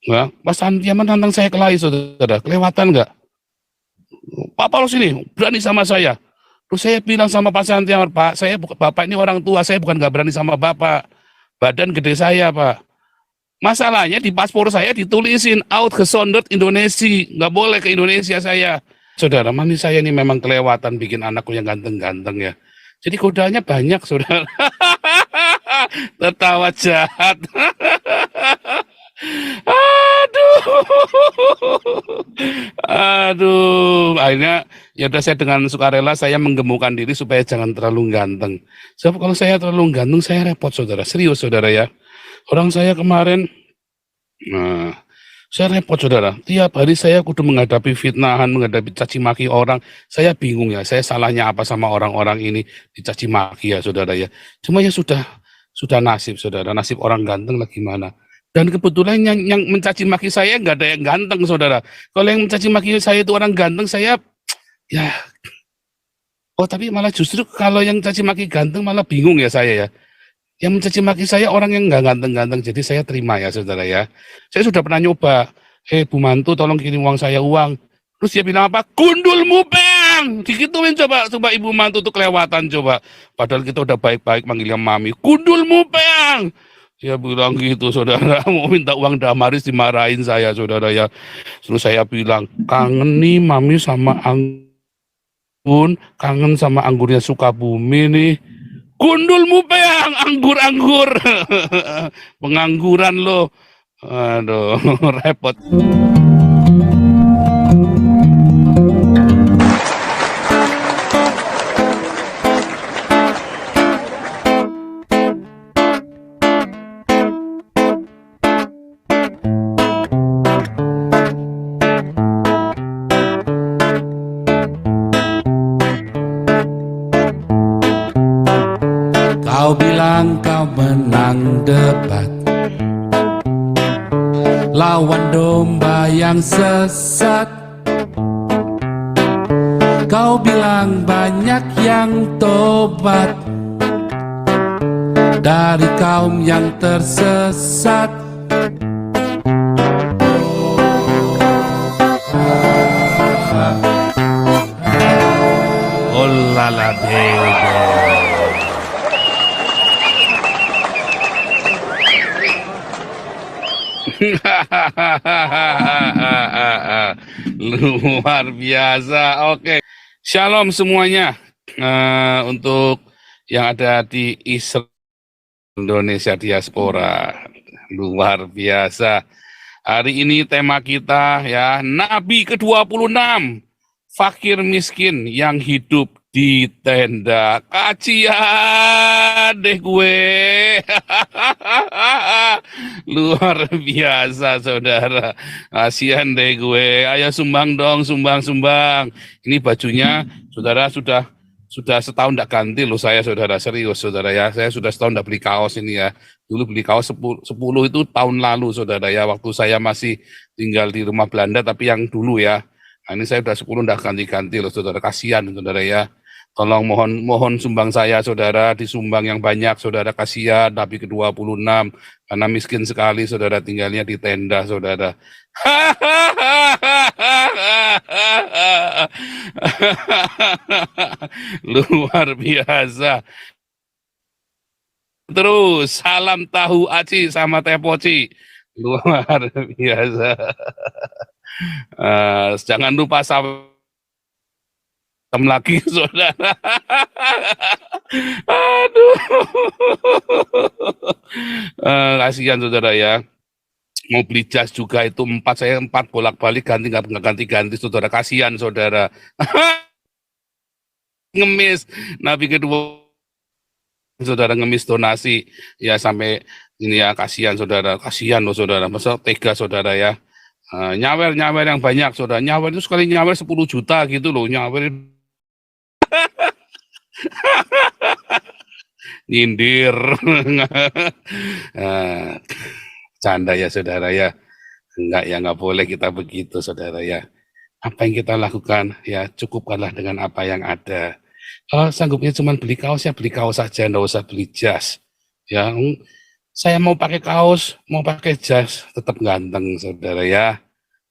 Ya, Pak Santia menantang saya kelahi, saudara. Kelewatan nggak? Pak Paulus ini berani sama saya. Terus saya bilang sama Pak Santia, Pak, saya Bapak ini orang tua, saya bukan nggak berani sama Bapak. Badan gede saya, Pak. Masalahnya di paspor saya ditulisin outgesonderd Indonesia, nggak boleh ke Indonesia saya. Saudara, mami saya ini memang kelewatan bikin anakku yang ganteng-ganteng ya. Jadi godanya banyak, saudara. Tertawa jahat. Aduh, aduh. Akhirnya ya udah saya dengan sukarela saya menggemukkan diri supaya jangan terlalu ganteng. Sebab kalau saya terlalu ganteng saya repot, saudara. Serius, saudara ya. Orang saya kemarin, nah, saya repot, saudara. Tiap hari saya kudu menghadapi fitnahan, menghadapi caci maki orang. Saya bingung ya, saya salahnya apa sama orang-orang ini dicaci maki ya, saudara ya. Cuma ya sudah nasib, saudara. Nasib orang ganteng lah gimana. Dan kebetulan yang mencaci maki saya nggak ada yang ganteng, saudara. Kalau yang mencaci maki saya itu orang ganteng, saya ya. Oh, tapi malah justru kalau yang caci maki ganteng malah bingung ya saya ya. Yang mencaci maki saya orang yang nggak ganteng-ganteng, jadi saya terima ya, saudara ya. Saya sudah pernah nyoba, Bu Mantu tolong kirim uang saya uang. Terus dia bilang apa? Gundulmu bang! Dikituin coba Ibu Mantu tuh kelewatan coba. Padahal kita udah baik-baik manggilnya Mami. Gundulmu bang! Dia bilang gitu, saudara. Mau minta uang damaris dimarahin saya, saudara ya. Terus saya bilang, kangen nih Mami sama anggun, kangen sama anggurnya Sukabumi nih. Gundulmu peang, anggur-anggur. Pengangguran lo. Aduh, repot. Kau bilang kau menang debat lawan domba yang sesat. Kau bilang banyak yang tobat dari kaum yang tersesat. Oh la la baby. Luar biasa. Oke, shalom semuanya. Untuk yang ada di Israel, Indonesia diaspora, luar biasa. Hari ini tema kita ya, Nabi ke-26, fakir miskin yang hidup di tenda. Kacian deh gue. Luar biasa, saudara. Kasihan deh gue. Ayo sumbang dong, sumbang. Ini bajunya, saudara sudah setahun tidak ganti loh saya, saudara. Serius, saudara ya. Saya sudah setahun tidak beli kaos ini ya. Dulu beli kaos 10 itu tahun lalu, saudara ya. Waktu saya masih tinggal di rumah Belanda, tapi yang dulu ya. Nah, ini saya sudah 10 tidak ganti-ganti loh, saudara. Kasihan, saudara ya. Tolong mohon sumbang saya, saudara, disumbang yang banyak, saudara. Kasihan Nabi ke-26 karena miskin sekali, saudara, tinggalnya di tenda, saudara. Luar biasa. Terus salam tahu aci sama teh poci. Luar biasa. Jangan lupa salam lagi, saudara. Aduh. Kasihan, saudara ya. Mau beli jas juga itu saya empat bolak-balik ganti nggak ganti-ganti, saudara. Kasihan, saudara. Ngemis Nabi kedua, saudara, ngemis donasi ya sampai ini ya. Kasihan, saudara. Kasihan loh, saudara. Masa tega, saudara ya. Nyawer yang banyak, saudara. Nyawer itu sekali nyawer 10 juta gitu loh, nyawer. Nyindir. Canda ya, saudara ya. Enggak ya, nggak boleh kita begitu, saudara ya. Apa yang kita lakukan ya cukupkanlah dengan apa yang ada. Kalau sanggupnya cuma beli kaos ya beli kaos saja, nggak usah beli jas. Ya, Saya mau pakai kaos, mau pakai jas, tetap ganteng, saudara ya.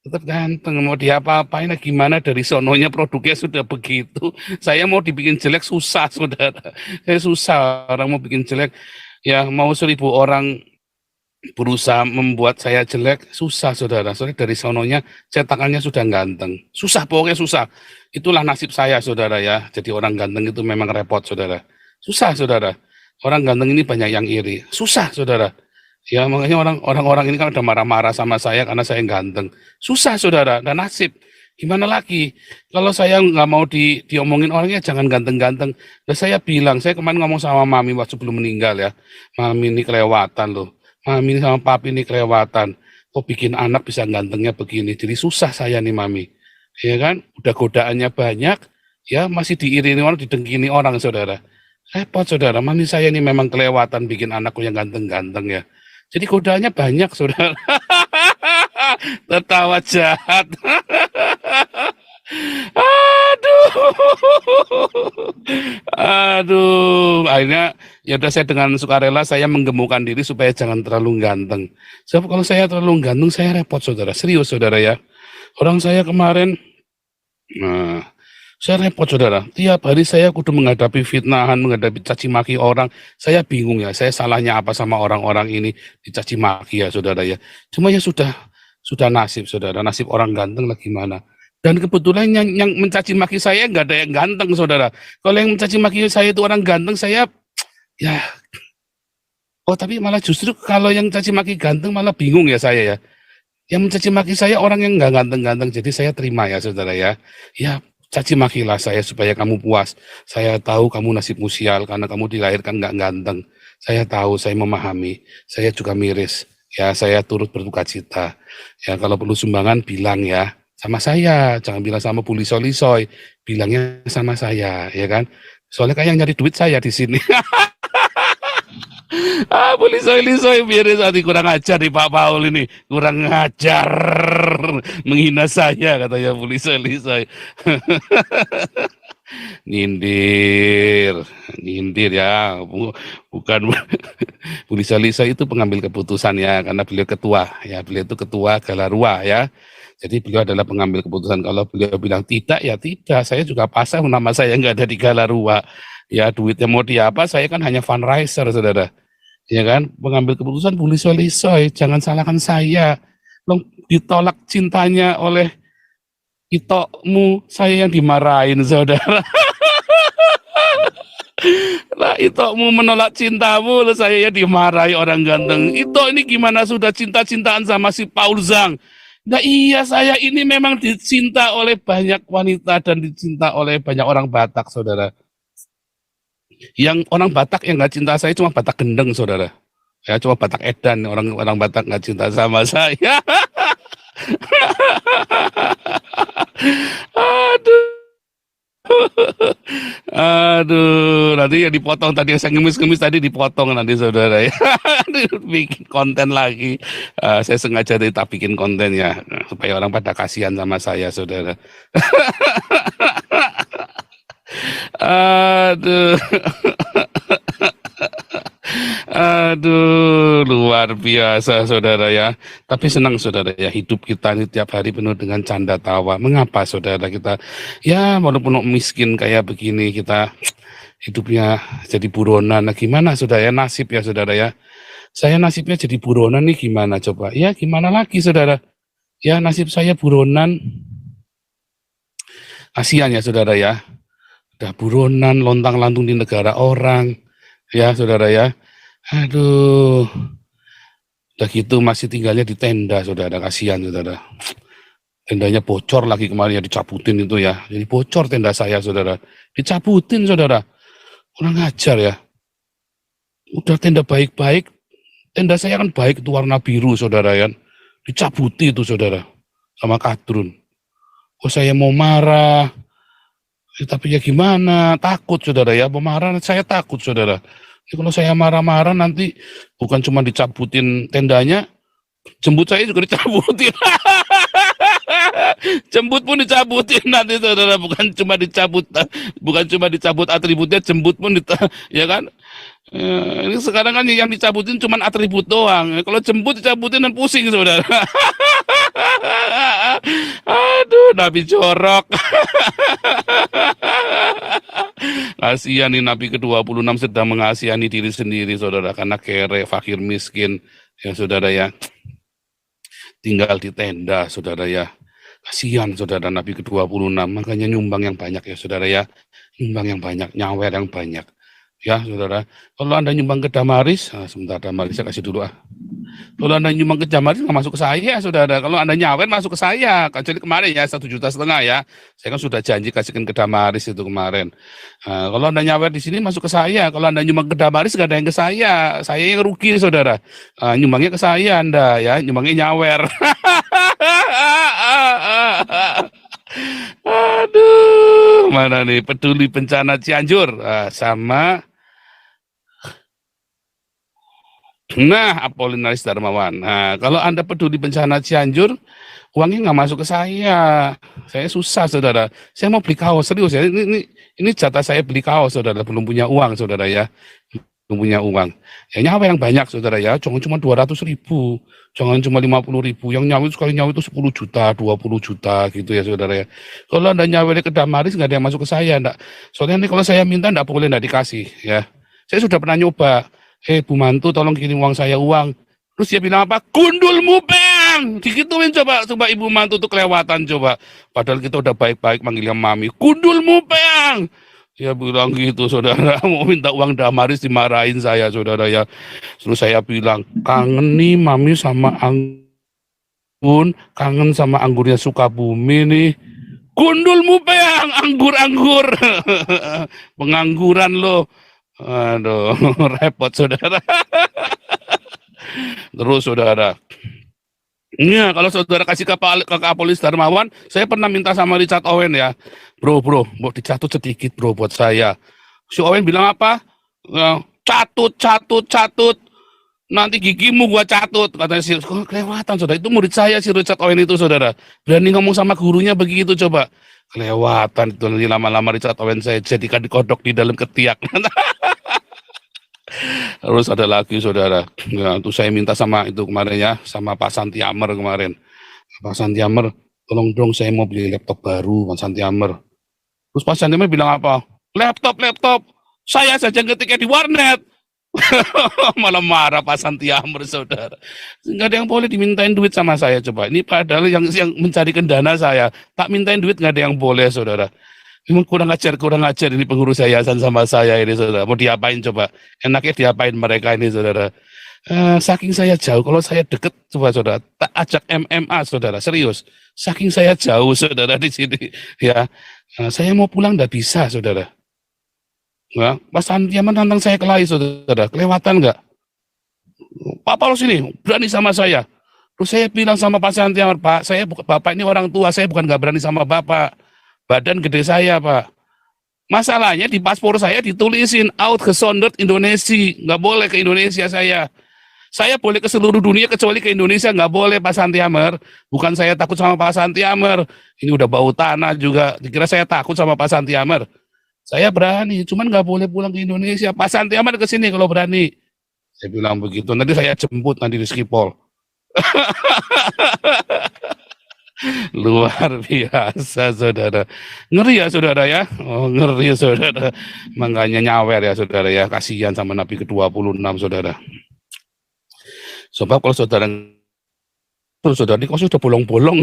Tetap ganteng, mau diapa-apain gimana dari sononya produknya sudah begitu. Saya mau dibikin jelek susah, saudara. Saya susah, orang mau bikin jelek. Ya, mau 1.000 orang berusaha membuat saya jelek, susah, saudara. Soalnya dari sononya cetakannya sudah ganteng. Susah, pokoknya susah. Itulah nasib saya, saudara ya. Jadi orang ganteng itu memang repot, saudara. Susah, saudara. Orang ganteng ini banyak yang iri. Susah, saudara. Ya, makanya orang-orang ini kan udah marah-marah sama saya karena saya ganteng. Susah, saudara. Dan nasib. Gimana lagi? Kalau saya nggak mau diomongin orangnya jangan ganteng-ganteng. Dan saya bilang, saya kemarin ngomong sama mami waktu sebelum meninggal ya. Mami ini kelewatan loh. Mami ini sama papi ini kelewatan. Kok bikin anak bisa gantengnya begini? Jadi susah saya nih mami. Ya kan? Udah godaannya banyak. Ya masih diiringi orang, didengkini orang, saudara. Repot, saudara. Mami saya ini memang kelewatan bikin anakku yang ganteng-ganteng ya. Jadi godaannya banyak, saudara. Tertawa jahat. Aduh. Aduh. Akhirnya ya udah, saya dengan sukarela saya menggemukkan diri supaya jangan terlalu ganteng. Sebab kalau saya terlalu ganteng saya repot, saudara. Serius, saudara ya. Orang saya kemarin, nah, saya repot, saudara. Tiap hari saya kudu menghadapi fitnahan, menghadapi caci maki orang. Saya bingung ya, saya salahnya apa sama orang-orang ini dicaci maki ya, saudara ya. Cuma ya sudah nasib, saudara. Nasib orang ganteng lah gimana. Dan kebetulan yang mencaci maki saya nggak ada yang ganteng, saudara. Kalau yang mencaci maki saya itu orang ganteng, saya ya. Oh, tapi malah justru kalau yang caci maki ganteng malah bingung ya saya ya. Yang mencaci maki saya orang yang nggak ganteng-ganteng, jadi saya terima ya, saudara ya. Ya, caci makilah saya supaya kamu puas. Saya tahu kamu nasibmu sial karena kamu dilahirkan nggak ganteng. Saya tahu, saya memahami. Saya juga miris. Ya, saya turut berduka cita. Ya, kalau perlu sumbangan bilang ya sama saya. Jangan bilang sama Bu Lisoy. Bilangnya sama saya, ya kan? Soalnya kayak yang nyari duit saya di sini. Ah, Bu Lisoy, biar tadi kurang ajar nih Pak Paul ini. Kurang ajar. Menghina saya katanya Bu Lisoy. Nyindir ya, bukan. Bu Lisa itu pengambil keputusan ya, karena beliau ketua ya, beliau itu ketua Galarua ya. Jadi beliau adalah pengambil keputusan. Kalau beliau bilang tidak ya tidak, saya juga pasang nama saya nggak ada di Galarua. Ya duitnya mau diapa, saya kan hanya fundraiser, saudara. Ya kan, pengambil keputusan Bu Lisoy, jangan salahkan saya. Long ditolak cintanya oleh itokmu, saya yang dimarahin, saudara. Lah itokmu menolak cintamu, lah saya yang dimarahi orang ganteng. Itok ini gimana sudah cinta-cintaan sama si Paul Zhang? Nah iya, saya ini memang dicinta oleh banyak wanita dan dicinta oleh banyak orang Batak, saudara. Yang orang Batak yang nggak cinta saya cuma Batak gendeng, saudara. Ya cuma Batak Edan, orang Batak nggak cinta sama saya. Aduh. Aduh, nanti yang dipotong tadi yang saya ngemis-ngemis tadi dipotong nanti, saudara ya. Bikin konten lagi. Saya sengaja tak bikin konten ya supaya orang pada kasihan sama saya, saudara. Aduh. Aduh, luar biasa, saudara ya. Tapi senang, saudara ya, hidup kita ini tiap hari penuh dengan canda tawa. Mengapa, saudara, kita ya walaupun miskin kayak begini, kita hidupnya jadi buronan. Nah, gimana, saudara ya, nasib ya, saudara ya. Saya nasibnya jadi buronan nih, gimana coba? Ya, gimana lagi, saudara? Ya, nasib saya buronan. Kasihan ya, saudara ya. Udah buronan, lontang-lantung di negara orang. Ya, saudara ya. Aduh, udah gitu masih tinggalnya di tenda, saudara. Kasihan, saudara. Tendanya bocor lagi kemarin ya, dicabutin itu ya. Jadi bocor tenda saya, saudara. Dicabutin, saudara. Kurang ajar ya. Udah tenda baik-baik. Tenda saya kan baik, itu warna biru, saudara ya. Dicabuti itu, saudara. Sama kadrun. Oh, saya mau marah. Tapi ya gimana? Takut, saudara ya. Mau marah, saya takut, saudara. Kalau saya marah-marah nanti bukan cuma dicabutin tendanya, jembut saya juga dicabutin. Jembut pun dicabutin nanti, saudara. Bukan cuma dicabut atributnya, jembut pun ya kan. Ini sekarang kan yang dicabutin cuman atribut doang. Kalau jemput dicabutin dan pusing saudara. Aduh, Nabi jorok. Kasihan nih Nabi ke-26 sedang mengasihani diri sendiri saudara karena kere, fakir, miskin. Ya saudara ya, tinggal di tenda saudara ya. Kasihan saudara Nabi ke-26, makanya nyumbang yang banyak ya saudara ya. Nyumbang yang banyak, nyawer yang banyak. Ya saudara, kalau Anda nyumbang ke Damaris, sebentar Damaris saya kasih dulu ah. Kalau Anda nyumbang ke Damaris nggak masuk ke saya saudara. Kalau Anda nyawer masuk ke saya. Kecuali kemarin ya 1,5 juta ya. Saya kan sudah janji kasihkan ke Damaris itu kemarin. Kalau Anda nyawer di sini masuk ke saya. Kalau Anda nyumbang ke Damaris nggak ada yang ke saya. Saya yang rugi saudara. Nyumbangnya ke saya Anda ya, nyumbangnya nyawer. Aduh, mana nih peduli bencana Cianjur sama nah Apolinaris Darmawan. Nah, kalau Anda peduli bencana Cianjur, uangnya nggak masuk ke saya. Saya susah, saudara. Saya mau beli kaos serius ya. Ini jatah saya beli kaos, saudara. Belum punya uang, saudara ya. Belum punya uang. Ya nyawa yang banyak, saudara ya. Jangan cuma 200.000, jangan cuma 50.000. Yang nyawa sekali nyawa itu 10 juta, 20 juta gitu ya, saudara ya. Kalau Anda nyawa ke Damaris nggak ada yang masuk ke saya, enggak. Soalnya ini kalau saya minta nggak boleh, nggak dikasih ya. Saya sudah pernah nyoba. Bu mantu tolong kirim uang saya uang. Terus dia bilang apa? Gundulmu bang. Dikituin coba ibu mantu tuh kelewatan coba. Padahal kita udah baik-baik manggilnya mami. Gundulmu bang. Dia bilang gitu saudara. Mau minta uang Damaris dimarahin saya saudara ya. Terus saya bilang kangen nih mami sama anggun. Kangen sama anggurnya Sukabumi nih. Gundulmu bang. Anggur-anggur. Pengangguran loh. Aduh, repot saudara. Terus saudara, iya kalau saudara kasih ke Kapolres Darmawan, saya pernah minta sama Richard Owen ya, bro, mau dicatut sedikit bro buat saya. Si Owen bilang apa? Catut, nanti gigimu gua catut. Katanya sih, kelewatan saudara, itu murid saya si Richard Owen itu saudara. Berani ngomong sama gurunya begitu coba. Kelewatan itu nanti lama-lama Richard Owen saya jadikan dikodok di dalam ketiak. Terus ada lagi saudara, ya, itu saya minta sama itu kemarin ya, sama Pak Santiamer kemarin. Pak Santiamer, tolong dong saya mau beli laptop baru, Pak Santiamer. Terus Pak Santiamer bilang apa? Laptop, saya saja ngetiknya di warnet. Malah marah Pak Santiamer saudara. Nggak ada yang boleh dimintain duit sama saya coba. Ini padahal yang mencarikan dana saya, tak mintain duit nggak ada yang boleh saudara. Memang kurang ajar ini pengurus yayasan sama saya ini saudara. Mau diapain coba? Enaknya diapain mereka ini saudara. Saking saya jauh, kalau saya deket coba saudara, tak ajak MMA saudara, serius. Saking saya jauh saudara di sini, ya. Saya mau pulang nggak bisa saudara. Ya, Mas Santiaman tantang saya kelahi saudara, kelewatan nggak? Pak Paulus ini berani sama saya. Terus saya bilang sama Pak Santiaman, Pak, bapak ini orang tua, saya bukan nggak berani sama bapak. Badan gede saya pak. Masalahnya di paspor saya ditulisin outgesonderd Indonesia, nggak boleh ke Indonesia saya. Saya boleh ke seluruh dunia kecuali ke Indonesia nggak boleh Pak Santiamer. Bukan saya takut sama Pak Santiamer. Ini udah bau tanah juga. Dikira saya takut sama Pak Santiamer. Saya berani, cuman nggak boleh pulang ke Indonesia. Pak Santiamer ke sini kalau berani. Saya bilang begitu. Nanti saya jemput nanti di Skipol. Luar biasa saudara, ngeri ya saudara ya, ngeri ya saudara, makanya nyawer ya saudara ya, kasihan sama Nabi ke-26 saudara. Sebab kalau saudara ini kau sudah bolong-bolong.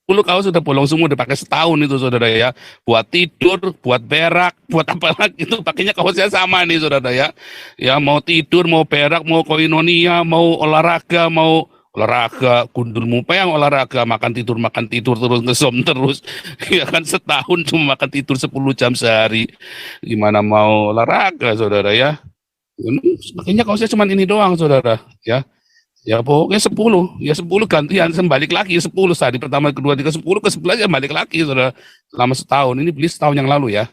10 kaos sudah bolong semua, udah pakai setahun itu saudara ya, buat tidur, buat berak, buat apa lagi itu pakainya kaosnya sama nih saudara ya. Ya mau tidur, mau berak, mau koinonia, mau olahraga, gundulmu peyang olahraga, makan tidur terus ngesom terus. Ya kan setahun cuma makan tidur 10 jam sehari. Gimana mau olahraga saudara ya? Makanya kaosnya cuma ini doang saudara ya. Ya pokoknya 10, ya 10 gantian, balik lagi 10 hari pertama, kedua, tiga, 10 ke 11 ya balik lagi saudara. Selama setahun, ini beli setahun yang lalu ya.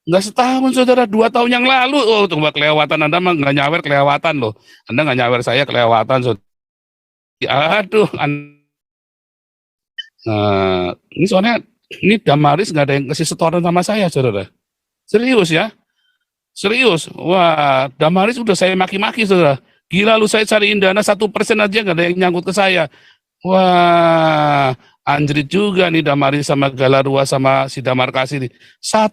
Enggak setahun saudara, 2 tahun yang lalu. Oh coba kelewatan Anda mah nggak nyawer kelewatan loh. Anda nggak nyawer saya kelewatan saudara. Aduh, ini soalnya ini Damaris nggak ada yang kasih setoran sama saya saudara. Serius ya. Serius, wah, Damaris udah saya maki-maki saudara. Gila lu, saya cariin dana 1% aja nggak ada yang nyangkut ke saya. Wah, anjrit juga nih Damaris sama Galarua sama si Damarkasi nih. 1%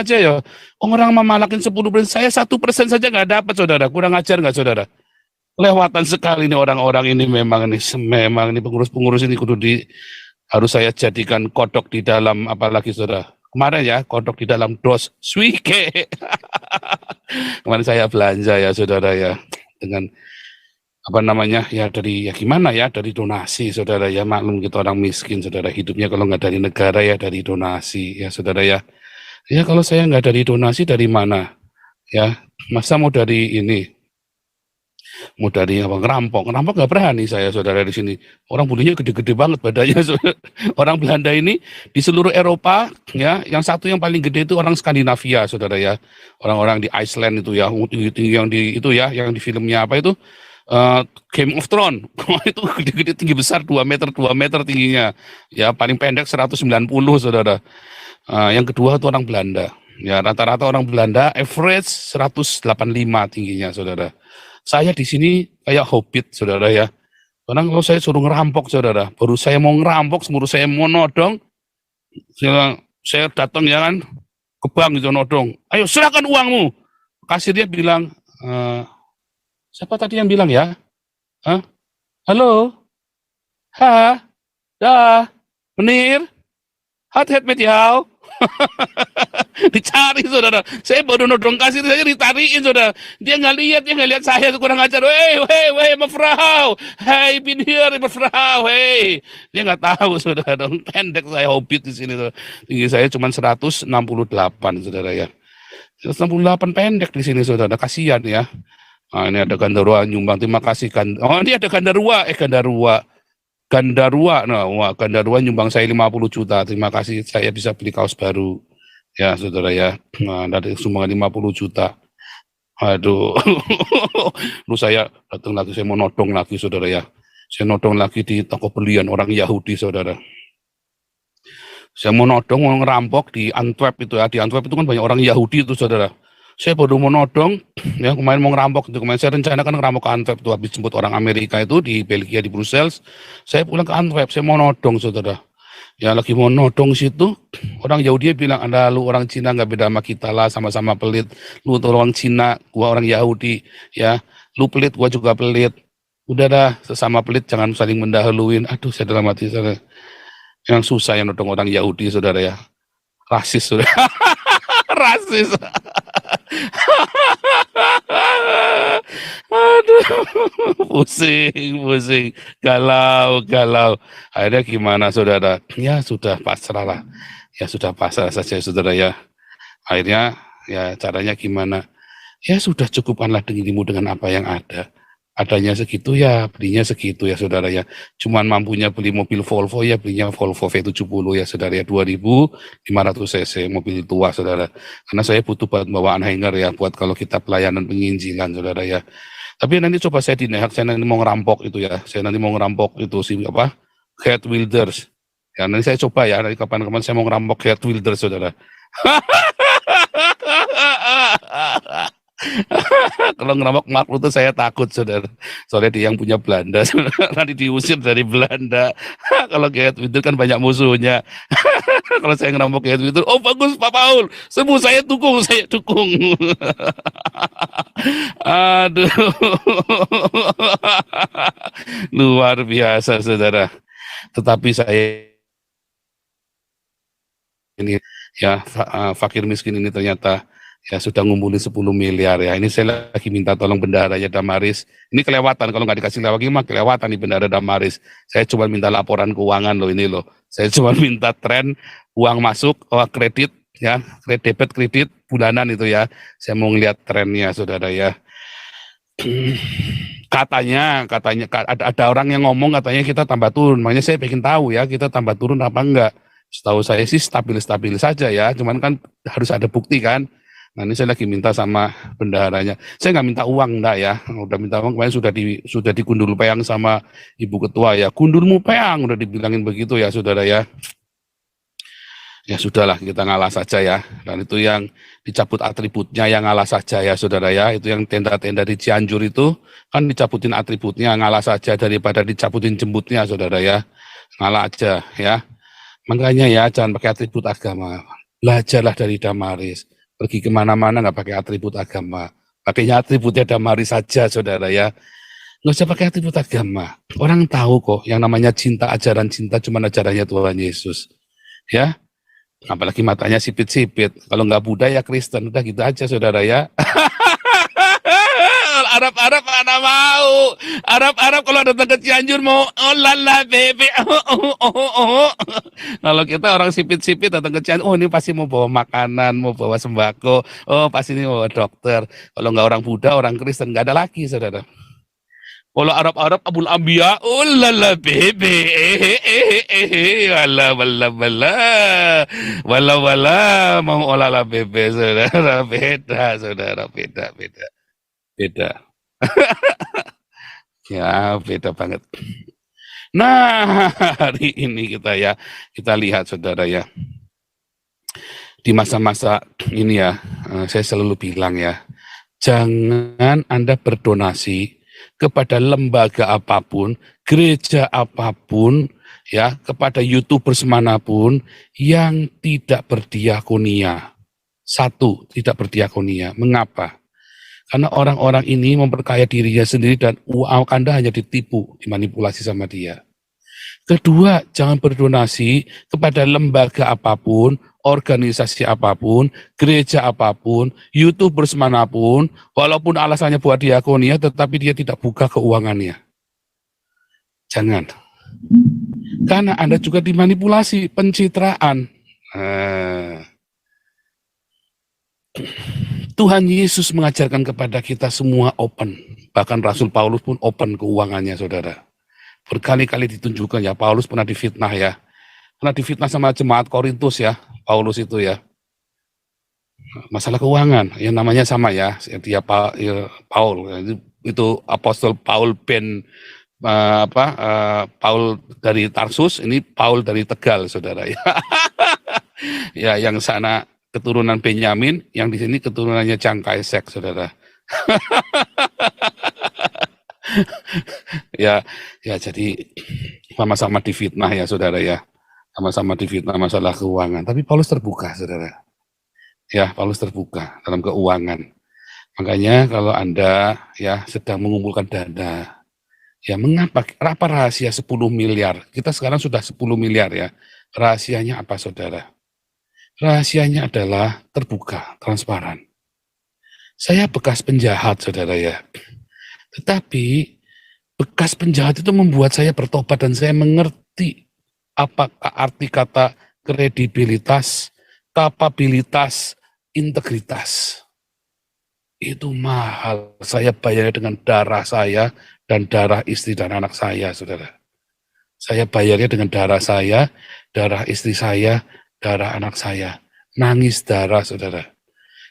aja ya. Orang memalakin 10%, saya 1% saja nggak dapat saudara. Kurang ajar nggak saudara? Kelewatan sekali nih orang-orang ini memang ini pengurus-pengurus ini kudu harus saya jadikan kodok di dalam apalagi saudara. Kemarin ya, kodok di dalam dos swike. Kemarin saya belanja ya saudara ya, dengan apa namanya ya, dari ya gimana ya, dari donasi saudara ya, maklum kita orang miskin saudara, hidupnya kalau nggak dari negara ya dari donasi ya saudara ya. Ya kalau saya nggak dari donasi dari mana ya, masa mau dari ini, mau dari apa, ngerampok nggak berani saya saudara di sini. Orang bulunya gede-gede banget badannya. Orang Belanda ini di seluruh Eropa ya, yang satu yang paling gede itu orang Skandinavia saudara ya, orang-orang di Iceland itu ya, tinggi-tinggi yang di itu ya, yang di filmnya apa itu, Game of Thrones. Itu gede-gede, tinggi besar, 2 meter tingginya ya, paling pendek 190 saudara. Yang kedua itu orang Belanda ya, rata-rata orang Belanda average 185 tingginya saudara. Saya di sini kayak hobbit saudara ya. Karena kalau saya suruh ngerampok saudara, baru saya mau ngerampok, baru saya mau nodong, saya datang ya kan ke bank gitu nodong, ayo serahkan uangmu. Kasirnya bilang, siapa tadi yang bilang ya? Hah? Halo? Ha? Dah? Menir? Hat met jou? Dicari saudara, saya baru nodong kasir saja ditariin saudara, dia nggak lihat saya, kurang ajar. Weh mevrouw, hey bin hier mevrouw, hey, dia nggak tahu saudara dong, pendek saya, hobbit di sini saudara. Tinggi saya cuma 168 saudara ya, 168 pendek di sini saudara, kasihan ya. Nah, ini ada Gandarua nyumbang, terima kasih kan. Oh ini ada Gandarua, nah, wah, Gandarua nyumbang saya 50 juta. Terima kasih, saya bisa beli kaos baru. Ya, saudara ya. Nah, dari sumbangan 50 juta. Aduh. Lu saya datang lagi, saya mau nodong lagi, saudara ya. Saya nodong lagi di toko belian orang Yahudi, saudara. Saya mau nodong, mau ngerampok di Antwerp itu ya. Di Antwerp itu kan banyak orang Yahudi itu, saudara. Saya baru mau nodong, ya kemarin mau ngerampok itu. Kemarin saya rencanakan ngerampok ke Antwerp tuh, habis jemput orang Amerika itu di Belgia, di Brussels. Saya pulang ke Antwerp, saya mau nodong, saudara. Ya lagi mau nodong situ, orang Yahudi bilang, Anda lu orang Cina nggak beda sama kita lah, sama-sama pelit. Lu orang Cina, gua orang Yahudi, ya. Lu pelit, gua juga pelit. Udah dah, sesama pelit, jangan saling mendahuluin. Aduh, saya dalam hati saya. Yang susah yang nodong orang Yahudi, saudara ya. Rasis, saudara. Rasis. Aduh, pusing, galau. Akhirnya gimana saudara? Ya sudah pasrah lah. Ya sudah pasrah saja saudara ya. Akhirnya ya caranya gimana? Ya sudah cukupkanlah dirimu dengan apa yang ada. Adanya segitu ya belinya segitu ya saudara ya. Cuman mampunya beli mobil Volvo ya belinya Volvo V70 ya saudara ya, 2500 cc, mobil tua saudara. Karena saya butuh buat bawaan hanger ya, buat kalau kita pelayanan penginjilan saudara ya. Tapi nanti coba saya dinehak, saya nanti mau ngerampok itu ya. Saya nanti mau ngerampok itu si apa? Geert Wilders. Ya nanti saya coba ya, nanti kapan-kapan saya mau ngerampok Geert Wilders saudara. Kalau ngerampok Mark Rutte saya takut saudara, soalnya dia yang punya Belanda. Nanti diusir dari Belanda. Kalau Geert Wilders kan banyak musuhnya. Kalau saya ngerampok Geert Wilders, oh bagus Pak Paul, sembuh, saya dukung. Aduh, luar biasa saudara. Tetapi saya ini ya fakir miskin ini ternyata ya sudah ngumpulin 10 miliar ya. Ini saya lagi minta tolong bendaharanya Damaris. Ini kelewatan, kalau nggak dikasih lagi mah kelewatan nih bendahara Damaris. Saya cuma minta laporan keuangan loh ini loh. Saya cuma minta tren uang masuk, kredit ya, debit kredit bulanan itu ya. Saya mau ngeliat trennya saudara ya. Katanya ada orang yang ngomong katanya kita tambah turun. Makanya saya pengen tahu ya, kita tambah turun apa enggak. Setahu saya sih stabil-stabil saja ya. Cuman kan harus ada bukti kan. Nah ini saya lagi minta sama bendaharanya. Saya nggak minta uang enggak ya. Udah minta uang kemarin sudah digundul peang sama Ibu Ketua ya. Gundulmu peang udah dibilangin begitu ya saudara ya. Ya sudahlah, kita ngalah saja ya. Dan itu yang dicabut atributnya yang ngalah saja ya saudara ya. Itu yang tenda-tenda di Cianjur itu kan dicabutin atributnya, ngalah saja daripada dicabutin jembutnya saudara ya. Ngalah aja ya. Makanya ya jangan pakai atribut agama. Belajarlah dari Damaris. Pergi kemana-mana nggak pakai atribut agama. Pakainya atributnya Damaris saja saudara ya. Nggak usah pakai atribut agama. Orang tahu kok yang namanya cinta, ajaran cinta cuma ajarannya Tuhan Yesus. Ya, apalagi matanya sipit-sipit. Kalau nggak Buddha ya Kristen. Udah gitu aja saudara ya. Arab-Arab mana mau. Arab-Arab kalau datang ke Cianjur mau oh lala bebe. Kalau kita orang sipit-sipit datang ke Cianjur, oh ini pasti mau bawa makanan, mau bawa sembako. Oh pasti ini mau bawa dokter. Kalau nggak orang Buddha, orang Kristen nggak ada lagi saudara. Kalau Arab-Arab Abul Ambia, oh lala bebe, wala wala wala, wala wala, mau olala bebe, saudara beda, beda, ya beda banget. Nah hari ini kita lihat saudara ya, di masa-masa ini ya, saya selalu bilang ya, jangan Anda berdonasi kepada lembaga apapun, gereja apapun, ya, kepada YouTubers manapun yang tidak berdiakonia. Satu, tidak berdiakonia. Mengapa? Karena orang-orang ini memperkaya dirinya sendiri dan uang Anda hanya ditipu, dimanipulasi sama dia. Kedua, jangan berdonasi kepada lembaga apapun, organisasi apapun, gereja apapun, YouTubers manapun, walaupun alasannya buat diakonia, tetapi dia tidak buka keuangannya. Jangan. Karena Anda juga dimanipulasi, pencitraan. Tuhan Yesus mengajarkan kepada kita semua open. Bahkan Rasul Paulus pun open keuangannya, saudara. Berkali-kali ditunjukkan ya, Paulus pernah difitnah ya. Pernah difitnah sama jemaat Korintus ya, Paulus itu ya. Masalah keuangan, yang namanya sama ya, dia Paul, itu apostol Paul Paul dari Tarsus, ini Paul dari Tegal, saudara ya. Ya, yang sana keturunan Benyamin, yang di sini keturunannya Cangkaesek, saudara. Ya, jadi sama-sama difitnah ya saudara ya, sama-sama difitnah masalah keuangan. Tapi Paulus terbuka saudara, ya Paulus terbuka dalam keuangan. Makanya kalau Anda ya sedang mengumpulkan dana, ya mengapa? Apa rahasia 10 miliar? Kita sekarang sudah 10 miliar ya. Rahasianya apa saudara? Rahasianya adalah terbuka, transparan. Saya bekas penjahat saudara ya. Tetapi bekas penjahat itu membuat saya bertobat dan saya mengerti apakah arti kata kredibilitas, kapabilitas, integritas. Itu mahal. Saya bayar dengan darah saya dan darah istri dan anak saya, saudara. Saya bayarnya dengan darah saya, darah istri saya, darah anak saya. Nangis darah, saudara.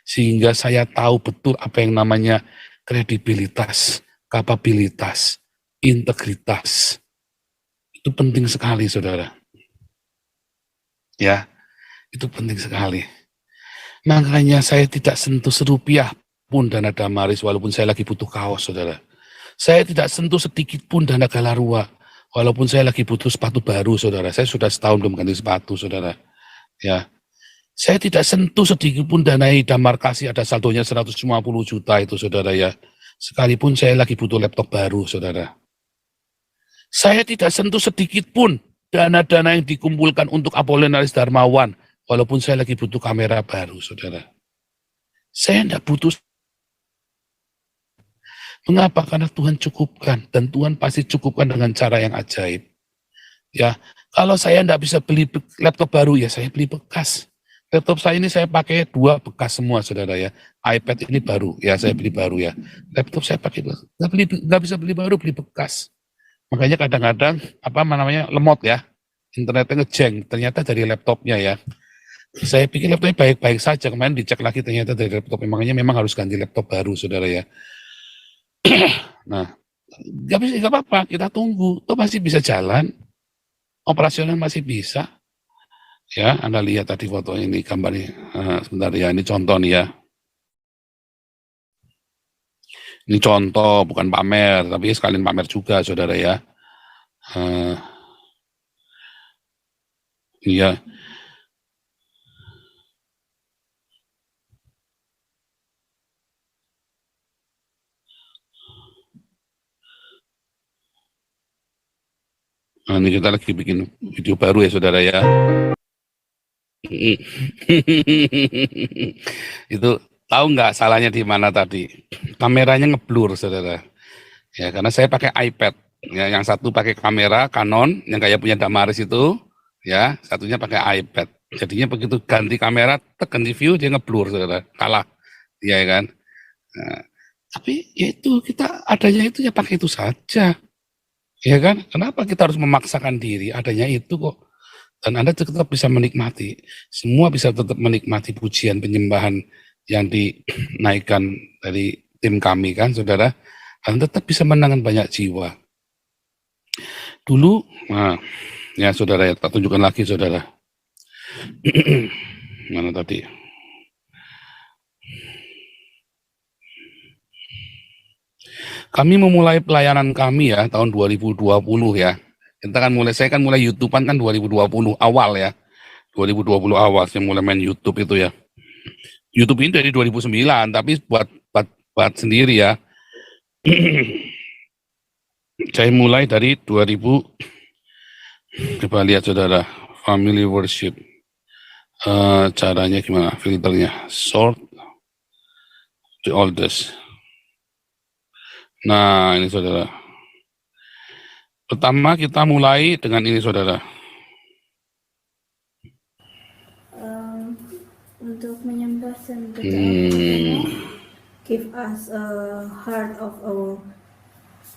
Sehingga saya tahu betul apa yang namanya kredibilitas, kapabilitas, integritas. Itu penting sekali, saudara. Ya, itu penting sekali. Makanya saya tidak sentuh serupiah pun dana Damaris walaupun saya lagi butuh kaos, saudara. Saya tidak sentuh sedikit pun dana Galarua walaupun saya lagi butuh sepatu baru, saudara. Saya sudah setahun belum ganti sepatu, saudara. Ya, saya tidak sentuh sedikit pun dana Damar Kasih, ada saldonya 150 juta itu, saudara ya. Sekalipun saya lagi butuh laptop baru, saudara. Saya tidak sentuh sedikit pun dana-dana yang dikumpulkan untuk Apollinaris Darmawan, walaupun saya lagi butuh kamera baru, saudara. Saya tidak butuh. Mengapa? Karena Tuhan cukupkan, dan Tuhan pasti cukupkan dengan cara yang ajaib. Ya, kalau saya tidak bisa beli laptop baru, ya saya beli bekas. Laptop saya ini saya pakai 2 bekas semua, saudara ya. iPad ini baru, ya saya beli baru ya. Laptop saya pakai, nggak bisa beli baru, beli bekas. Makanya kadang-kadang lemot ya, internetnya ngejeng, ternyata dari laptopnya ya. Saya pikir laptopnya baik-baik saja, kemarin dicek lagi ternyata dari laptop, makanya memang harus ganti laptop baru, saudara ya. Nah, nggak apa-apa, kita tunggu, itu masih bisa jalan, operasional masih bisa. Ya, Anda lihat tadi foto ini, gambarnya. Sebentar ya, ini contoh nih ya. Ini contoh, bukan pamer, tapi sekalian pamer juga, saudara ya. Eh, iya, nah, ini kita lagi bikin video baru ya, saudara ya. Itu tahu nggak salahnya di mana tadi? Kameranya ngeblur, saudara. Ya, karena saya pakai iPad. Ya, yang satu pakai kamera Canon yang kayak punya Damaris itu, ya, satunya pakai iPad. Jadinya begitu ganti kamera, tekan di view dia ngeblur, saudara. Kalah, ya kan. Nah, tapi ya itu kita adanya itu ya pakai itu saja, ya kan. Kenapa kita harus memaksakan diri? Adanya itu kok. Dan Anda tetap bisa menikmati, semua bisa tetap menikmati pujian penyembahan yang dinaikkan dari tim kami kan, saudara. Anda tetap bisa menangkan banyak jiwa. Dulu, nah, ya saudara ya, tak tunjukkan lagi saudara. Mana tadi? Kami memulai pelayanan kami ya tahun 2020 ya. Kita kan mulai, saya kan mulai YouTube-an kan 2020 awal ya. 2020 awal saya mulai main YouTube itu ya. YouTube ini dari 2009 tapi buat sendiri ya. Saya mulai dari 2000. Coba lihat saudara, family worship. Caranya gimana? Filternya sort the oldest. Nah, ini saudara. Pertama kita mulai dengan ini saudara. Untuk menyembah sembah, give us a heart of our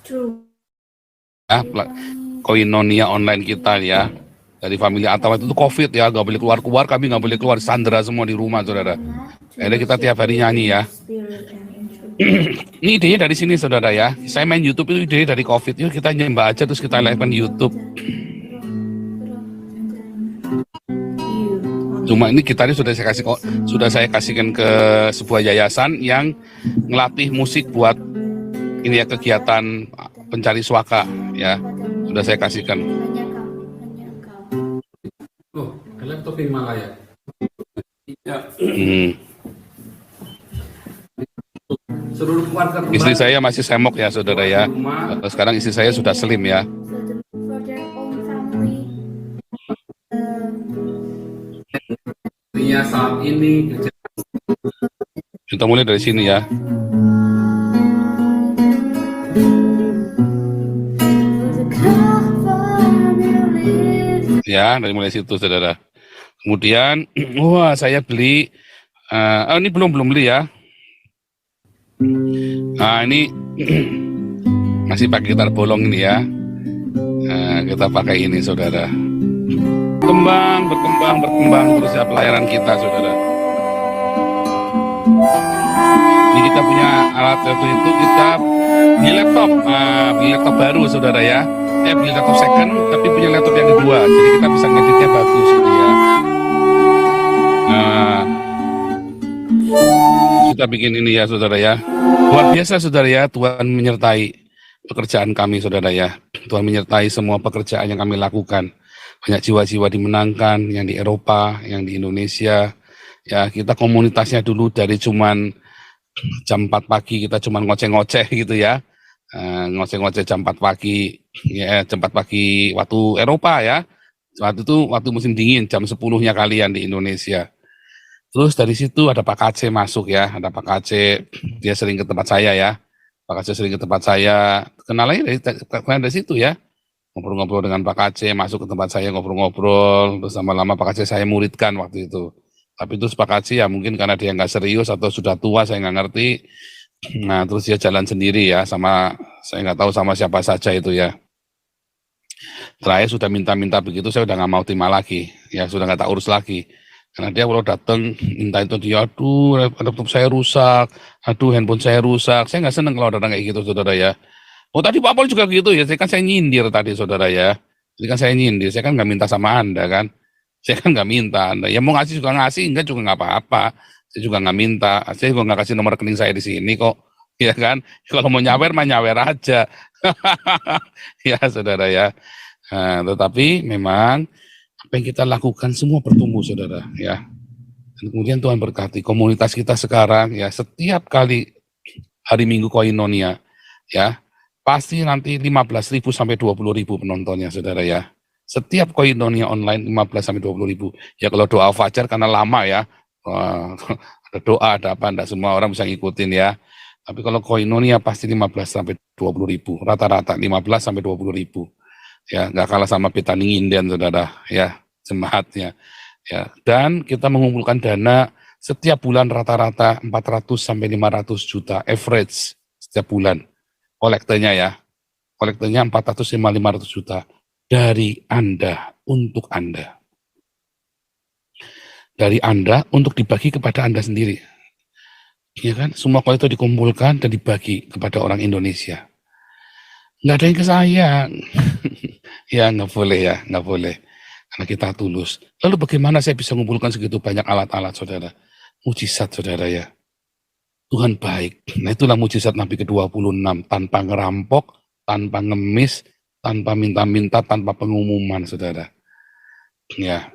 true. Ya, koinonia online kita ya. Dari family Atawat itu COVID ya, nggak boleh keluar-keluar, kami nggak boleh keluar, sandera semua di rumah saudara. Akhirnya kita tiap hari nyanyi ya. Ini idenya dari sini saudara ya. Saya main YouTube itu idenya dari COVID. Yuk kita nyembah aja terus kita live di YouTube. Cuma ini gitarnya sudah saya kasihkan ke sebuah yayasan yang ngelatih musik buat ini ya kegiatan pencari suaka ya. Sudah saya kasihkan. Oh, laptop Himalaya. Ya. Seluruh keluarga Istri saya masih semok ya saudara ya. Sekarang istri saya sudah slim ya. Saat ini Kita mulai dari sini ya. Ya, dari mulai situ saudara. Kemudian, wah saya beli, ini belum beli ya. Nah ini masih pakai gitar bolong ini ya. Nah, kita pakai ini saudara. Berkembang terus ya pelayanan kita saudara. Ini kita punya alat itu kita beli laptop baru saudara ya. Beli laptop second tapi punya laptop yang kedua, jadi kita bisa ngeditnya bagus gitu ya. Nah, kita bikin ini ya saudara ya. Luar biasa saudara ya, Tuhan menyertai pekerjaan kami saudara ya. Tuhan menyertai semua pekerjaan yang kami lakukan. Banyak jiwa-jiwa dimenangkan, yang di Eropa, yang di Indonesia. Ya kita komunitasnya dulu dari cuman jam 4 pagi kita cuman ngoceh-ngoceh gitu ya. Ngoceh-ngoceh jam 4 pagi ya, jam 4 pagi waktu Eropa ya. Waktu itu waktu musim dingin jam 10-nya kalian di Indonesia. Terus dari situ ada Pak Kace masuk ya, ada Pak Kace, dia sering ke tempat saya ya. Pak Kace sering ke tempat saya, kenalannya dari situ ya. Ngobrol-ngobrol dengan Pak Kace, masuk ke tempat saya ngobrol-ngobrol, terus lama-lama Pak Kace saya muridkan waktu itu. Tapi terus Pak Kace ya mungkin karena dia nggak serius atau sudah tua saya nggak ngerti. Nah terus dia jalan sendiri ya, sama saya nggak tahu sama siapa saja itu ya. Terakhir sudah minta-minta begitu, saya udah nggak mau terima lagi, ya sudah nggak tak urus lagi. Karena dia kalau datang minta itu dia, aduh laptop saya rusak, aduh handphone saya rusak. Saya nggak seneng kalau datang kayak gitu saudara ya. Oh tadi Pak Paul juga gitu ya, saya nyindir tadi saudara ya. Jadi kan saya nyindir, saya kan nggak minta sama Anda kan. Saya kan nggak minta. Anda ya mau ngasih juga ngasih, enggak juga nggak apa-apa. Saya juga nggak minta. Saya juga nggak kasih nomor rekening saya di sini kok. Ya kan? Kalau mau nyawer mah nyawer aja. Ya saudara ya. Nah, tetapi memang apa yang kita lakukan semua bertumbuh saudara ya. Dan kemudian Tuhan berkati komunitas kita sekarang ya, setiap kali hari Minggu Koinonia ya, pasti nanti 15.000 sampai 20.000 penontonnya saudara ya. Setiap Koinonia online 15 sampai 20.000. Ya kalau doa fajar karena lama ya, ada doa, ada apa, enggak semua orang bisa ngikutin ya. Tapi kalau Koinonia pasti 15 sampai 20.000, rata-rata 15 sampai 20.000. Ya, nggak kalah sama Betani Nginden saudara ya, jemaatnya. Ya, dan kita mengumpulkan dana setiap bulan rata-rata 400 sampai 500 juta average setiap bulan. Kolektenya ya. Kolektenya 400 sampai 500 juta dari Anda untuk Anda. Dari Anda untuk dibagi kepada Anda sendiri. Ya kan? Semua kolektor dikumpulkan dan dibagi kepada orang Indonesia. Nggak ada yang ke saya. Ya nggak boleh ya, nggak boleh. Karena kita tulus. Lalu bagaimana saya bisa mengumpulkan segitu banyak alat-alat saudara? Mujizat saudara ya. Tuhan baik. Nah itulah mujizat Nabi ke-26. Tanpa ngerampok, tanpa ngemis, tanpa minta-minta, tanpa pengumuman saudara. Ya.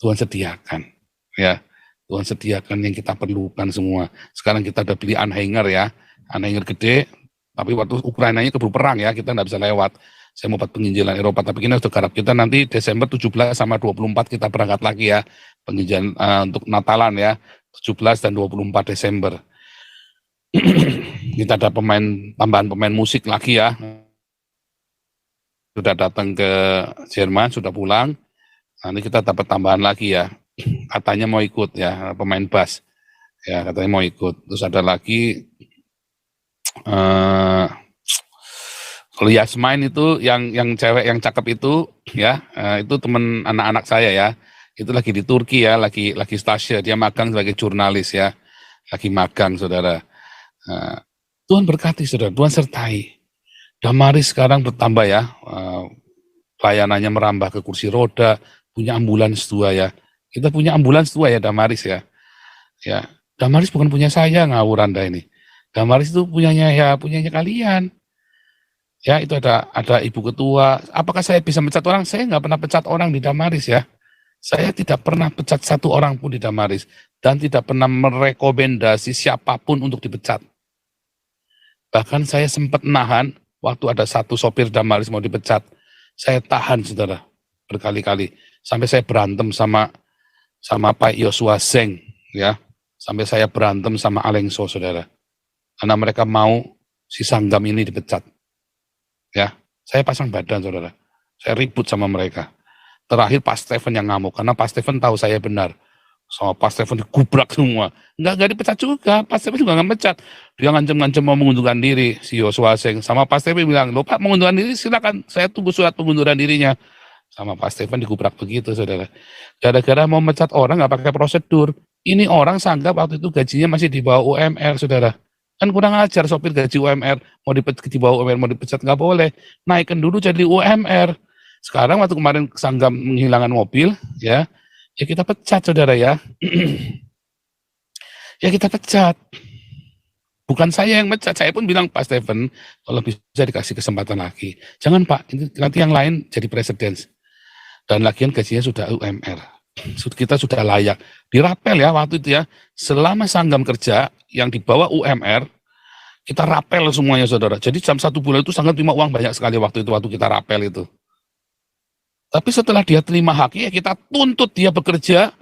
Tuhan sediakan. Ya. Tuhan sediakan yang kita perlukan semua. Sekarang kita udah beli anhanger ya. Anhanger gede. Tapi waktu Ukrainanya keburu perang ya. Kita nggak bisa lewat. Saya mau buat penginjilan Eropa, tapi kita sudah garap. Kita nanti Desember 17 sama 24 kita berangkat lagi ya, penginjilan untuk Natalan ya, 17 dan 24 Desember. Kita ada tambahan pemain musik lagi ya. Sudah datang ke Jerman, sudah pulang. Nanti kita dapat tambahan lagi ya. Katanya mau ikut ya, pemain bass. Ya, katanya mau ikut. Terus ada lagi kalau Yasmain itu yang cewek yang cakep itu ya, itu teman anak-anak saya ya. Itu lagi di Turki ya, lagi stasiun, dia magang sebagai jurnalis ya. Lagi magang saudara. Tuhan berkati saudara, Tuhan sertai. Damaris sekarang bertambah ya. Pelayanannya merambah ke kursi roda, punya ambulans 2 ya. Kita punya ambulans 2 ya Damaris ya. Ya, Damaris bukan punya saya ngawur Anda ini. Damaris itu punyanya kalian. Ya itu ada ibu ketua. Apakah saya bisa pecat orang? Saya nggak pernah pecat orang di Damaris ya. Saya tidak pernah pecat satu orang pun di Damaris dan tidak pernah merekomendasi siapapun untuk dipecat. Bahkan saya sempat nahan waktu ada satu sopir Damaris mau dipecat. Saya tahan saudara berkali-kali sampai saya berantem sama Pak Yosua Seng ya. Sampai saya berantem sama Alengso saudara. Karena mereka mau si Sanggam ini dipecat. Ya, saya pasang badan saudara. Saya ribut sama mereka. Terakhir Pak Stephen yang ngamuk karena Pak Stephen tahu saya benar. Sama Pak Stephen digubrak semua. Enggak dipecat juga. Pak Stephen juga nggak mecat. Dia ngancem-ngancem mau mengundurkan diri si Yosua Seng. Sama Pak Stephen bilang, "Loh Pak, mengundurkan diri silakan. Saya tunggu surat pengunduran dirinya." Sama Pak Stephen digubrak begitu saudara. Gara-gara mau mecat orang nggak pakai prosedur. Ini orang sanggap waktu itu gajinya masih di bawah UMR saudara. Kan kurang ajar sopir gaji UMR, mau di bawah UMR, mau dipecat nggak boleh. Naikkan dulu jadi UMR. Sekarang waktu kemarin Sanggam menghilangkan mobil, ya kita pecat saudara ya. Ya kita pecat. Bukan saya yang pecat, saya pun bilang Pak Stephen, kalau bisa dikasih kesempatan lagi. Jangan Pak, nanti yang lain jadi presiden. Dan lagian gajinya sudah UMR. Kita sudah layak. Dirapel ya waktu itu ya, selama Sanggam kerja yang di bawah UMR, kita rapel semuanya saudara. Jadi jam 1 bulan itu Sanggam terima uang banyak sekali waktu kita rapel itu. Tapi setelah dia terima hak, ya kita tuntut dia bekerja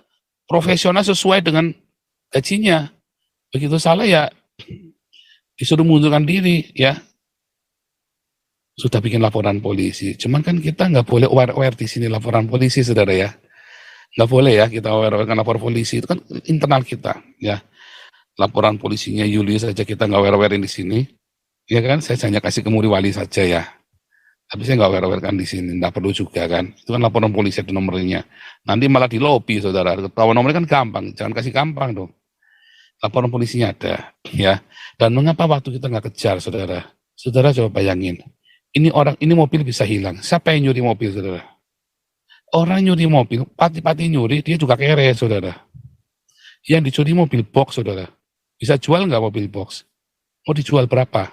profesional sesuai dengan gajinya. Begitu salah ya disuruh mengundurkan diri ya. Sudah bikin laporan polisi. Cuman kan kita nggak boleh aware di sini laporan polisi saudara ya. Nggak boleh ya kita aware kan lapor polisi, itu kan internal kita ya. Laporan polisinya Julius saja kita nggak aware-awarein di sini, ya kan? Saya hanya kasih ke Muri Wali saja ya. Tapi saya nggak aware-aware kan di sini, nggak perlu juga kan. Itu kan laporan polisi ada nomornya. Nanti malah di lobby saudara. Ketahuan nomornya kan gampang, jangan kasih gampang dong. Laporan polisinya ada ya. Dan mengapa waktu kita nggak kejar saudara? Saudara coba bayangin, ini mobil bisa hilang. Siapa yang nyuri mobil saudara? Orang nyuri mobil, pati-pati nyuri, dia juga kere, saudara. Yang dicuri mobil box, saudara. Bisa jual nggak mobil box? Mau dijual berapa?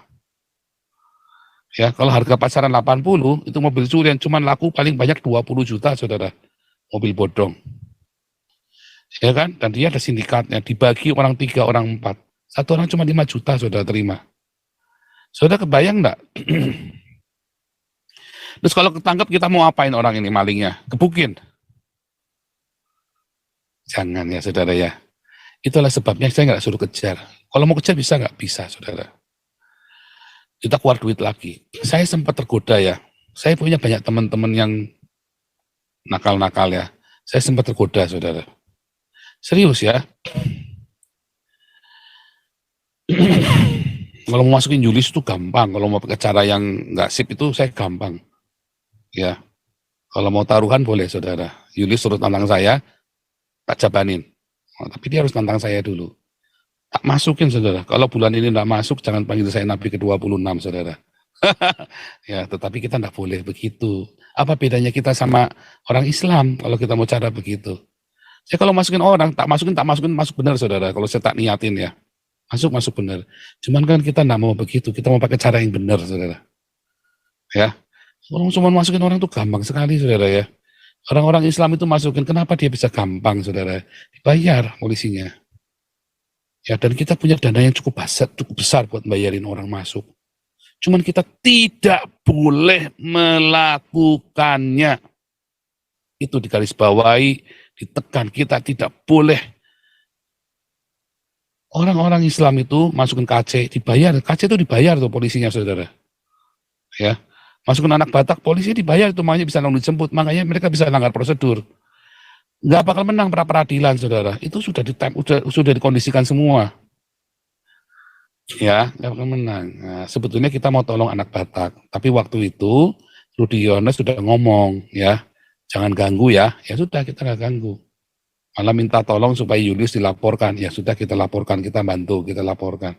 Ya, kalau harga pasaran 80, itu mobil curian cuma laku paling banyak 20 juta, saudara. Mobil bodong. Ya kan? Dan dia ada sindikatnya, dibagi orang 3, orang 4. Satu orang cuma 5 juta, saudara terima. Saudara kebayang nggak? Terus kalau ketangkap kita mau apain orang ini malingnya? Gebukin? Jangan ya, saudara ya. Itulah sebabnya saya nggak suruh kejar. Kalau mau kejar bisa nggak? Bisa, saudara. Kita keluar duit lagi. Saya sempat tergoda ya. Saya punya banyak teman-teman yang nakal-nakal ya. Saya sempat tergoda, saudara. Serius ya. Kalau mau masukin Julius itu gampang. Kalau mau pakai cara yang nggak sip itu saya gampang. Ya. Kalau mau taruhan boleh, saudara. Julius suruh tantang saya, tak jabanin. Oh, tapi dia harus tantang saya dulu. Tak masukin, saudara. Kalau bulan ini nggak masuk, jangan panggil saya Nabi ke-26, saudara. Ya, tetapi kita nggak boleh begitu. Apa bedanya kita sama orang Islam kalau kita mau cara begitu? Saya kalau masukin orang, tak masukin, masuk benar, saudara. Kalau saya tak niatin ya. Masuk benar. Cuman kan kita nggak mau begitu. Kita mau pakai cara yang benar, saudara. Ya. Kalau cuma masukin orang itu gampang sekali, saudara ya. Orang-orang Islam itu masukin, kenapa dia bisa gampang, saudara? Dibayar polisinya. Ya, dan kita punya dana yang cukup besar buat bayarin orang masuk. Cuman kita tidak boleh melakukannya. Itu digarisbawahi, ditekan, kita tidak boleh. Orang-orang Islam itu masukin KC, dibayar. KC itu dibayar tuh polisinya, saudara. Ya, masukin anak Batak, polisi dibayar itu, makanya bisa langsung dijemput. Makanya mereka bisa langgar prosedur. Nggak bakal menang pra peradilan, saudara. Itu sudah dikondisikan semua. Ya, nggak bakal menang. Nah, sebetulnya kita mau tolong anak Batak, tapi waktu itu Rudi Yones sudah ngomong, ya, jangan ganggu ya. Ya sudah, kita nggak ganggu. Malah minta tolong supaya Julius dilaporkan. Ya sudah, kita laporkan, kita bantu, kita laporkan.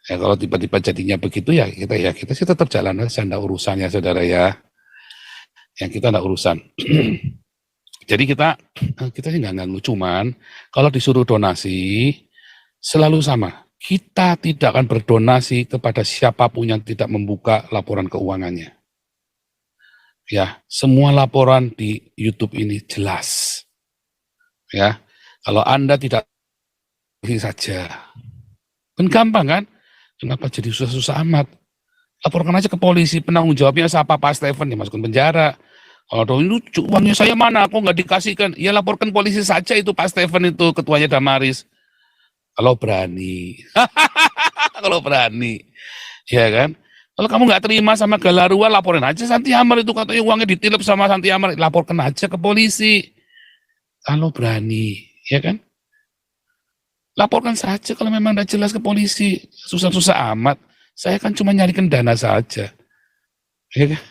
Ya kalau tiba-tiba jadinya begitu ya kita sih tetap jalan aja, enggak urusannya, saudara ya. Yang kita enggak urusan. Jadi kita sih nggak ganggu, cuman kalau disuruh donasi selalu sama. Kita tidak akan berdonasi kepada siapapun yang tidak membuka laporan keuangannya. Ya, semua laporan di YouTube ini jelas. Ya, kalau Anda tidak ini saja. Kan gampang kan? Kenapa jadi susah-susah amat? Laporkan aja ke polisi, penanggung jawabnya siapa, Pak Stephen, dimasukin penjara. Kalau itu uangnya saya mana, aku nggak dikasihkan. Ya laporkan polisi saja itu Pak Stephen itu, ketuanya Damaris. Kalau berani. Kalau berani. Ya kan? Kalau kamu nggak terima sama Galarua, laporin aja Santi Hammer itu, katanya uangnya ditilep sama Santi Hammer. Laporkan aja ke polisi. Kalau berani. Ya kan? Laporkan saja kalau memang tidak jelas ke polisi. Susah-susah amat. Saya kan cuma nyarikan dana saja. Ya kan?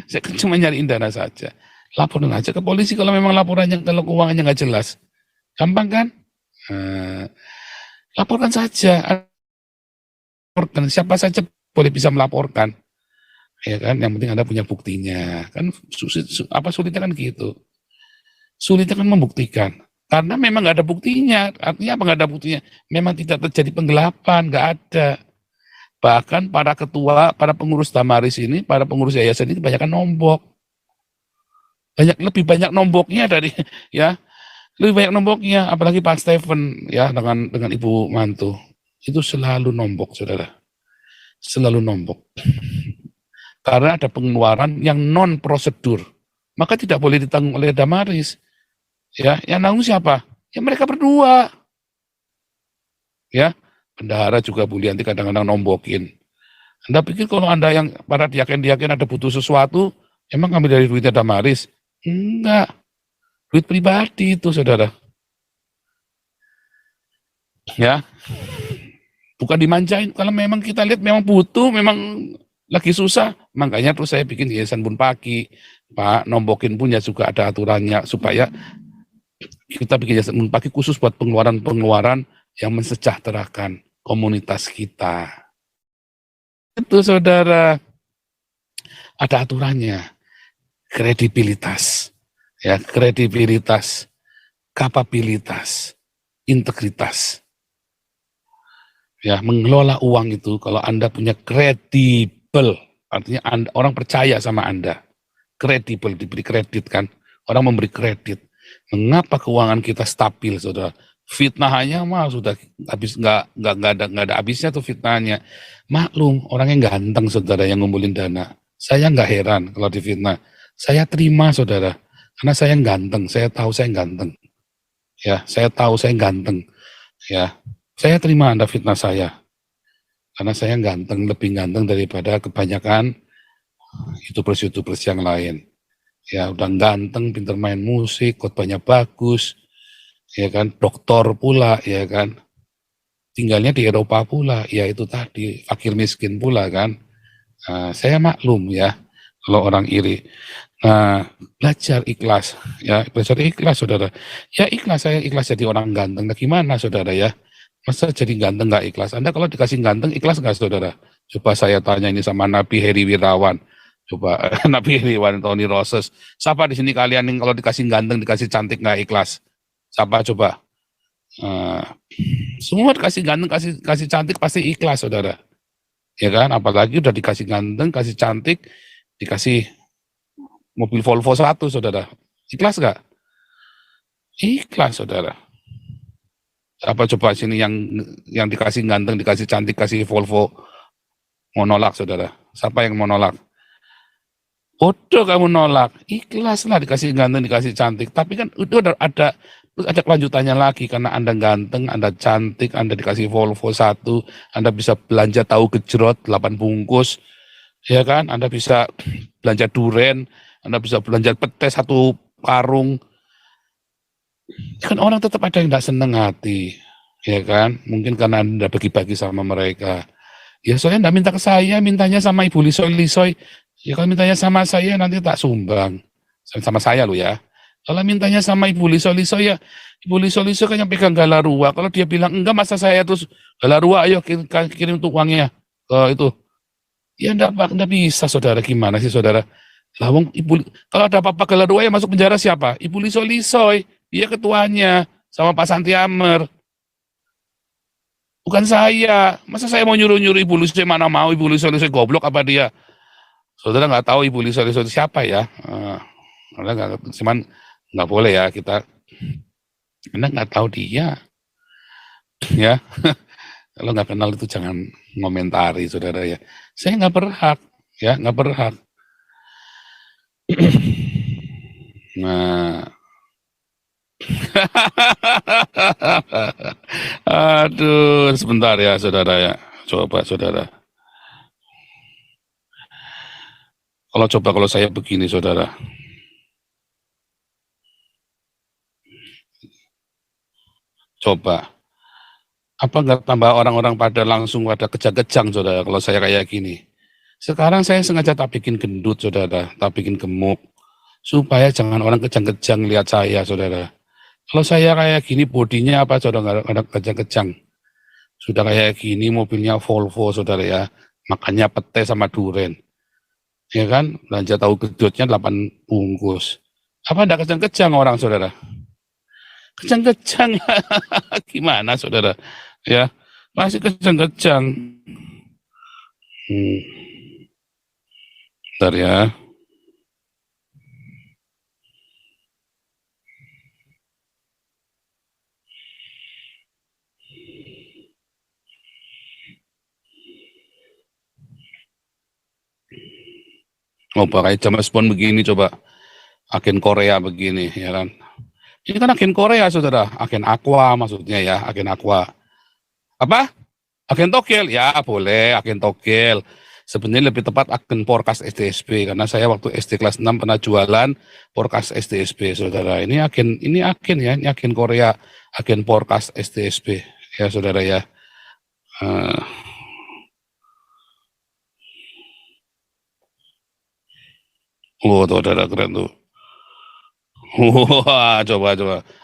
Saya kan cuma nyariin dana saja. Laporin aja ke polisi kalau memang laporannya, kalau keuangannya nggak jelas. Gampang kan? Laporkan saja. Laporkan. Siapa saja boleh bisa melaporkan. Ya kan? Yang penting Anda punya buktinya. Kan sulitnya kan gitu. Sulitnya kan membuktikan. Karena memang nggak ada buktinya. Artinya apa nggak ada buktinya? Memang tidak terjadi penggelapan, nggak ada. Bahkan para ketua, para pengurus Damaris ini, para pengurus yayasan ini kebanyakan nombok. Lebih banyak nomboknya dari ya, lebih banyak nomboknya. Apalagi Pak Stephen ya dengan Ibu Mantu itu selalu nombok, saudara. Selalu nombok. Karena ada pengeluaran yang non prosedur, maka tidak boleh ditanggung oleh Damaris. Ya, yang nanggung siapa? Ya mereka berdua. Ya, bendahara juga Bu Lianti kadang-kadang nombokin. Anda pikir kalau Anda yang para diaken-diaken ada butuh sesuatu, emang ngambil dari duitnya Damaris? Enggak. Duit pribadi itu, saudara. Ya, bukan dimanjain. Kalau memang kita lihat memang butuh, memang lagi susah, makanya terus saya bikin Yayasan Bun Pagi. Pak, nombokin punya juga ada aturannya supaya kita bikin Yayasan Bun Pagi khusus buat pengeluaran-pengeluaran yang mensejahterakan komunitas kita. Itu, saudara. Ada aturannya. Kredibilitas. ya, kredibilitas, kapabilitas, integritas. Ya, mengelola uang itu kalau Anda punya kredibel, artinya orang percaya sama Anda. Kredibel, diberi kredit kan. Orang memberi kredit. Mengapa keuangan kita stabil, saudara? Fitnahnya mah sudah habis, nggak ada habisnya tuh fitnahnya. Maklum, orangnya ganteng, saudara, yang ngumpulin dana. Saya nggak heran kalau difitnah. Saya terima, saudara, karena saya ganteng. Saya tahu saya ganteng. Ya, saya tahu saya ganteng. Ya, saya terima Anda fitnah saya, karena saya ganteng, lebih ganteng daripada kebanyakan YouTubers yang lain. Ya, udah ganteng, pinter main musik, khotbahnya bagus, ya kan, doktor pula, ya kan, tinggalnya di Eropa pula, ya itu tadi, fakir miskin pula kan. Nah, saya maklum ya, kalau orang iri. Nah, belajar ikhlas, ya, belajar ikhlas, saudara. Ya ikhlas, saya ikhlas jadi orang ganteng. Nah, gimana, saudara ya? Masa jadi ganteng nggak ikhlas? Anda kalau dikasih ganteng ikhlas nggak, saudara? Coba saya tanya ini sama Nabi Heri Wirawan. Coba Nabi Heri Wirawan, Tony Roses. Siapa di sini kalian yang kalau dikasih ganteng, dikasih cantik nggak ikhlas? Siapa coba? Semua dikasih ganteng, kasih cantik pasti ikhlas, saudara. Ya kan? Apalagi udah dikasih ganteng, kasih cantik, dikasih mobil Volvo 1, saudara. Ikhlas nggak? Ikhlas, saudara. Apa coba sini yang dikasih ganteng, dikasih cantik, kasih Volvo, mau nolak, saudara? Siapa yang mau nolak? Bodoh kamu nolak. Ikhlas lah dikasih ganteng, dikasih cantik. Tapi kan itu ada kelanjutannya lagi, karena Anda ganteng, Anda cantik, Anda dikasih Volvo 1, Anda bisa belanja tahu gejrot 8 bungkus, ya kan? Anda bisa belanja duren, Anda bisa belanja pete 1 karung. Kan orang tetap ada yang tidak senang hati, ya kan? Mungkin karena Anda bagi-bagi sama mereka. Ya soalnya Anda minta ke saya, mintanya sama Ibu Lisoy-Lisoy. Ya kalau mintanya sama saya nanti tak sumbang. Sama saya lo ya. Kalau mintanya sama Ibu Lisoy-Lisoy, ya Ibu Lisoy-Lisoy kan yang pegang Galarua. Kalau dia bilang enggak, masa saya terus Galarua, ayo kirim tuh uangnya ke itu. Ya enggak bisa, saudara. Gimana sih, saudara? Lawang kalau ada apa-apa Galarua yang masuk penjara siapa? Ibu Lisoy-Lisoy. Dia ketuanya sama Pak Santi Amer. Bukan saya. Masa saya mau nyuruh-nyuruh Ibu Lisoy, mana mau Ibu Lisoy goblok apa dia? Saudara nggak tahu Ibu Lisoy siapa ya? Cuman nggak boleh ya kita. Anda nggak tahu dia, ya. Kalau nggak kenal itu jangan ngomentari, saudara ya. Saya nggak berhak, ya nggak berhak. Nah. Aduh, sebentar ya, saudara ya. Coba, saudara. Kalau saya begini, saudara. Coba. Apa nggak tambah orang-orang pada langsung pada kejang-kejang, saudara, kalau saya kayak gini. Sekarang saya sengaja tak bikin gendut, saudara. Tak bikin gemuk. Supaya jangan orang kejang-kejang lihat saya, saudara. Kalau saya kayak gini, bodinya apa, saudara, nggak ada kejang-kejang. Sudah kayak gini, mobilnya Volvo, saudara ya. Makannya pete sama duren. Ya kan, belanja tahu gedutnya 8 bungkus. Apa enggak kejang-kejang orang, saudara? Kejang-kejang. Gimana, saudara? Ya, masih kejang-kejang. Bentar ya. Oh, pakai James Bond begini coba. Agen Korea begini, ya kan. Ini kan agen Korea, saudara. Agen Aqua maksudnya ya, agen Aqua. Apa? Agen Togel? Ya, boleh, agen Togel. Sebenarnya lebih tepat agen Porkas SDSB, karena saya waktu SD kelas 6 pernah jualan Porkas SDSB, saudara. Ini agen ya, ini agen Korea, agen Porkas SDSB, ya saudara ya. Oh, tuh, saudara, keren tuh. Wah, coba.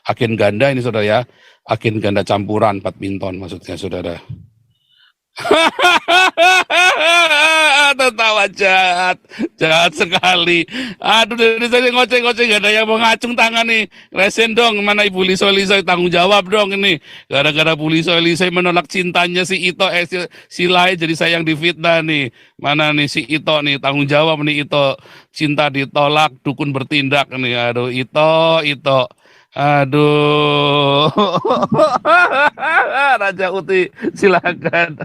Agen ganda ini, saudara ya. Agen ganda campuran badminton maksudnya, saudara. Tertawa aja. jahat sekali. Aduh, dari saya ngoceh-ngoceh gak ada yang mau ngacung tangan nih. Resen dong, mana Ibu Lisoy tanggung jawab dong ini. Gara-gara Bu Lisoy menolak cintanya si Ito, si Lai jadi saya yang difitnah nih. Mana nih si Ito nih, tanggung jawab nih Ito. Cinta ditolak, dukun bertindak nih. Aduh, Ito. Aduh. Raja Uti, silakan.